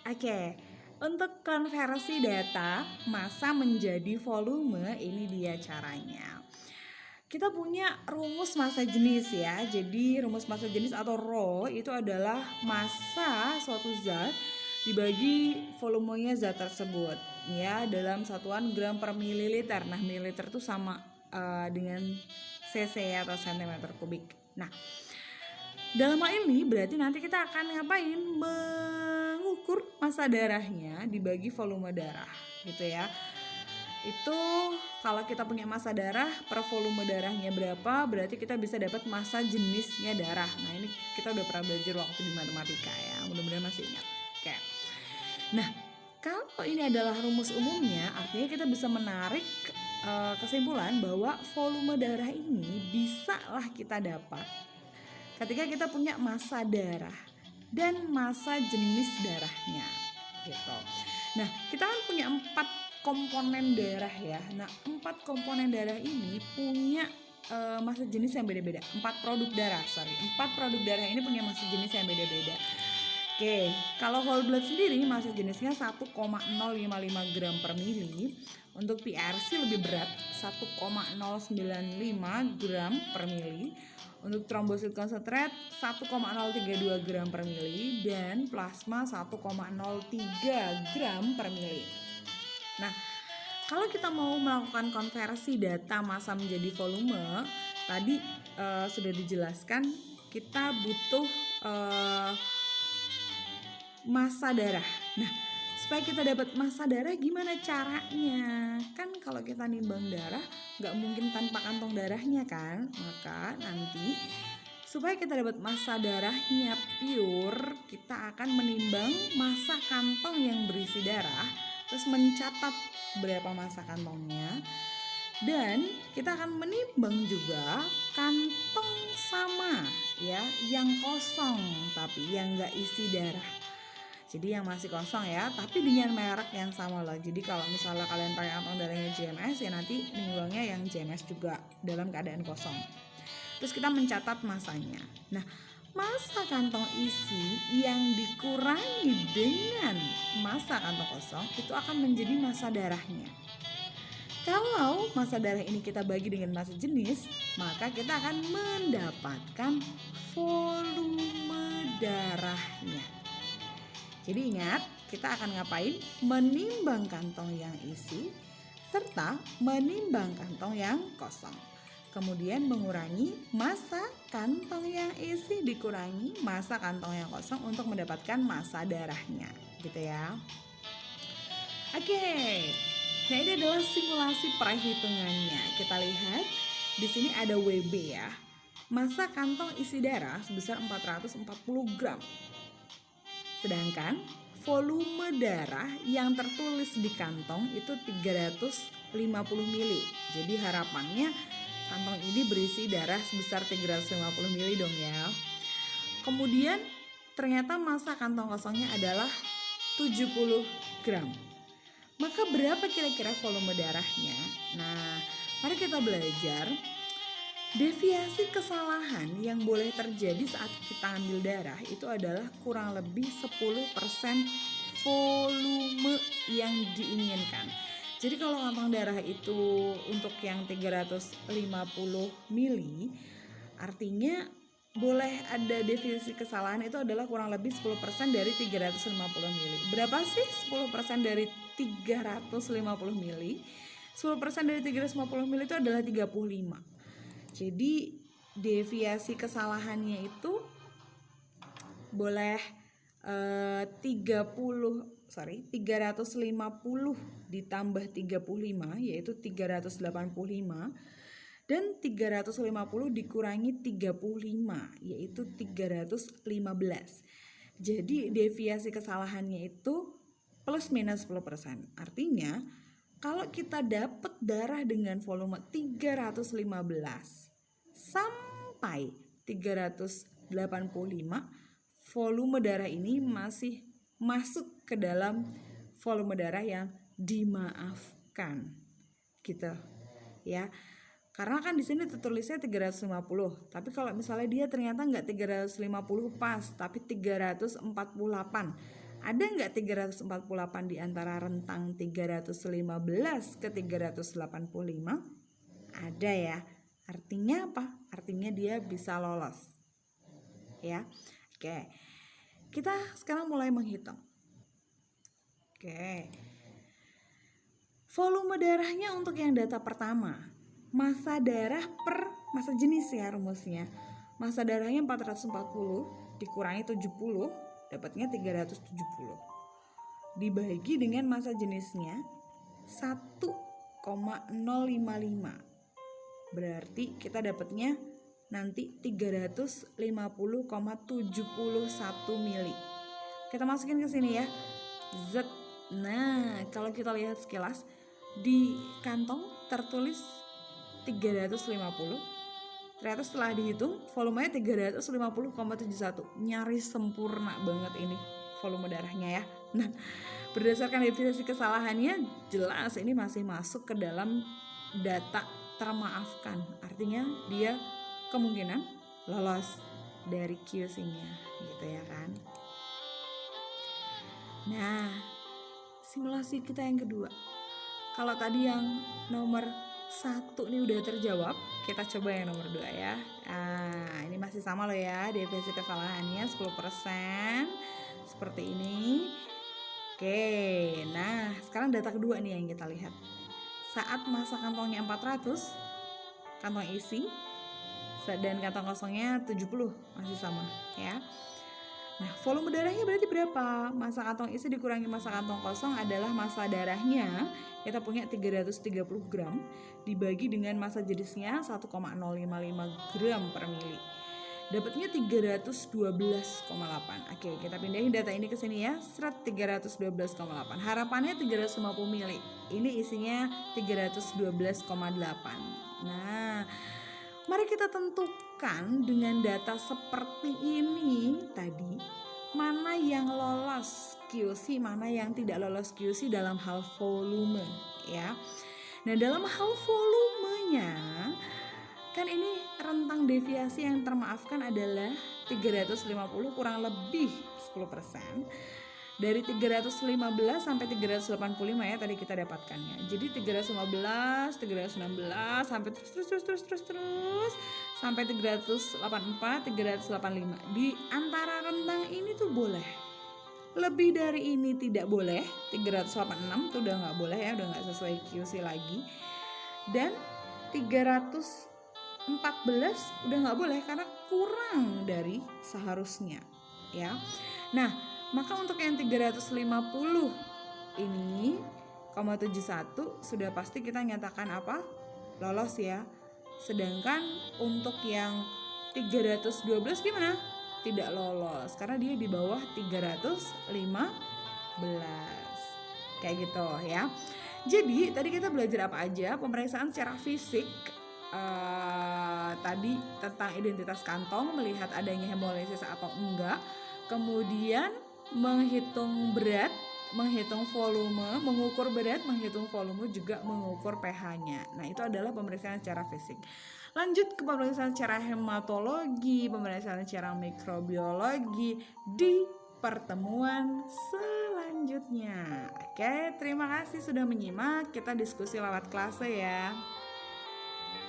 Oke, untuk konversi data massa menjadi volume, ini dia caranya. Kita punya rumus massa jenis ya. Jadi rumus massa jenis atau rho itu adalah massa suatu zat dibagi volumenya zat tersebut ya dalam satuan gram per mililiter. Nah, mililiter itu sama dengan cc atau centimeter kubik. Nah, dalam hal ini berarti nanti kita akan ngapain? Mengukur massa darahnya dibagi volume darah gitu ya. Itu kalau kita punya massa darah per volume darahnya berapa, berarti kita bisa dapat massa jenisnya darah. Nah, ini kita udah pernah belajar waktu di matematika ya, mudah-mudahan masih ingat. Oke. Nah, kalau ini adalah rumus umumnya, artinya kita bisa menarik kesimpulan bahwa volume darah ini bisalah kita dapat ketika kita punya massa darah dan massa jenis darahnya gitu. Nah, kita kan punya 4 komponen darah ya. Nah, 4 komponen darah ini punya massa jenis yang beda-beda. 4 produk produk darah ini punya massa jenis yang beda-beda. Oke, kalau whole blood sendiri massa jenisnya 1,055 gram per mili. Untuk PRC lebih berat, 1,095 gram per mili. Untuk trombosit concentrate 1,032 gram per mili dan plasma 1,03 gram per mili. Nah, kalau kita mau melakukan konversi data massa menjadi volume, tadi sudah dijelaskan kita butuh massa darah. Nah, supaya kita dapat massa darah gimana caranya? Kan kalau kita nimbang darah nggak mungkin tanpa kantong darahnya kan? Maka nanti supaya kita dapat massa darahnya pure, kita akan menimbang massa kantong yang berisi darah, terus mencatat berapa massa kantongnya, dan kita akan menimbang juga kantong sama ya, yang kosong tapi yang nggak isi darah. Jadi yang masih kosong ya, tapi dengan merek yang sama loh. Jadi kalau misalnya kalian pakai kantong darahnya JMS, ya nanti nimbangnya yang JMS juga dalam keadaan kosong. Terus kita mencatat massanya. Nah, massa kantong isi yang dikurangi dengan massa kantong kosong itu akan menjadi massa darahnya. Kalau massa darah ini kita bagi dengan massa jenis, maka kita akan mendapatkan volume darahnya. Jadi ingat, kita akan ngapain? Menimbang kantong yang isi serta menimbang kantong yang kosong. Kemudian mengurangi massa kantong yang isi dikurangi massa kantong yang kosong untuk mendapatkan massa darahnya, gitu ya. Oke. Nah, ini adalah simulasi perhitungannya. Kita lihat di sini ada WB ya. Massa kantong isi darah sebesar 440 gram. Sedangkan volume darah yang tertulis di kantong itu 350 mili. Jadi harapannya kantong ini berisi darah sebesar 350 mili dong ya. Kemudian ternyata massa kantong kosongnya adalah 70 gram. Maka berapa kira-kira volume darahnya? Nah, mari kita belajar. Deviasi kesalahan yang boleh terjadi saat kita ambil darah itu adalah kurang lebih 10% volume yang diinginkan. Jadi kalau kantong darah itu untuk yang 350 mili, artinya boleh ada deviasi kesalahan itu adalah kurang lebih 10% dari 350 mili. Berapa sih 10% dari 350 mili? 10% dari 350 mili itu adalah 35. Jadi deviasi kesalahannya itu boleh 350 ditambah 35 yaitu 385, dan 350 dikurangi 35 yaitu 315. Jadi deviasi kesalahannya itu plus minus 10%. Artinya kalau kita dapat darah dengan volume 315 sampai 385, volume darah ini masih masuk ke dalam volume darah yang dimaafkan gitu ya. Karena kan di sini tertulisnya 350, tapi kalau misalnya dia ternyata nggak 350 pas, tapi 348, Ada nggak 348 di antara rentang 315 ke 385? Ada ya. Artinya apa? Artinya dia bisa lolos. Ya. Oke. Kita sekarang mulai menghitung. Oke. Volume darahnya untuk yang data pertama. Massa darah per massa jenis ya rumusnya. Massa darahnya 440 dikurangi 70 dapatnya 370. Dibagi dengan massa jenisnya 1,055. Berarti kita dapatnya nanti 350,71 mili. Kita masukin ke sini ya. Z. Nah, kalau kita lihat sekilas di kantong tertulis 350. Ternyata setelah dihitung volumenya 350,71. Nyaris sempurna banget ini volume darahnya ya. Nah, berdasarkan definisi kesalahannya jelas ini masih masuk ke dalam data termaafkan. Artinya dia kemungkinan lolos dari QC-nya gitu ya kan. Nah, simulasi kita yang kedua. Kalau tadi yang nomor 1 ini udah terjawab, kita coba yang nomor 2 ya. Nah, ini masih sama loh ya, definisi kesalahannya 10%. Seperti ini. Oke, nah sekarang data kedua nih yang kita lihat. Saat massa kantongnya 400, kantong isi, dan kantong kosongnya 70, masih sama ya. Nah, volume darahnya berarti berapa? Massa kantong isi dikurangi massa kantong kosong adalah massa darahnya. Kita punya 330 gram dibagi dengan massa jenisnya 1,055 gram per mili. Dapatnya 312,8. Oke, kita pindahin data ini ke sini ya. 312,8. Harapannya 350 mili. Ini isinya 312,8. Nah, mari kita tentukan dengan data seperti ini tadi, mana yang lolos QC, mana yang tidak lolos QC dalam hal volume ya. Nah, dalam hal volumenya kan ini rentang deviasi yang termaafkan adalah 350 kurang lebih 10%. Dari 315 sampai 385 ya tadi kita dapatkannya. Jadi 315, 316 sampai terus sampai 384, 385. Di antara rentang ini tuh boleh. Lebih dari ini tidak boleh. 386 tuh udah nggak boleh ya, udah nggak sesuai QC lagi. Dan 314 udah nggak boleh karena kurang dari seharusnya ya. Nah, maka untuk yang 350 ini 0,71 sudah pasti kita nyatakan apa? Lolos ya. Sedangkan untuk yang 312 gimana? Tidak lolos karena dia di bawah 315. Kayak gitu ya. Jadi tadi kita belajar apa aja? Pemeriksaan secara fisik tadi tentang identitas kantong, melihat adanya hemolisis atau enggak. Kemudian menghitung berat, menghitung volume, mengukur berat, menghitung volume, juga mengukur pH-nya. Nah, itu adalah pemeriksaan secara fisik. Lanjut ke pemeriksaan secara hematologi, pemeriksaan secara mikrobiologi di pertemuan selanjutnya. Oke, terima kasih sudah menyimak. Kita diskusi lewat kelas ya.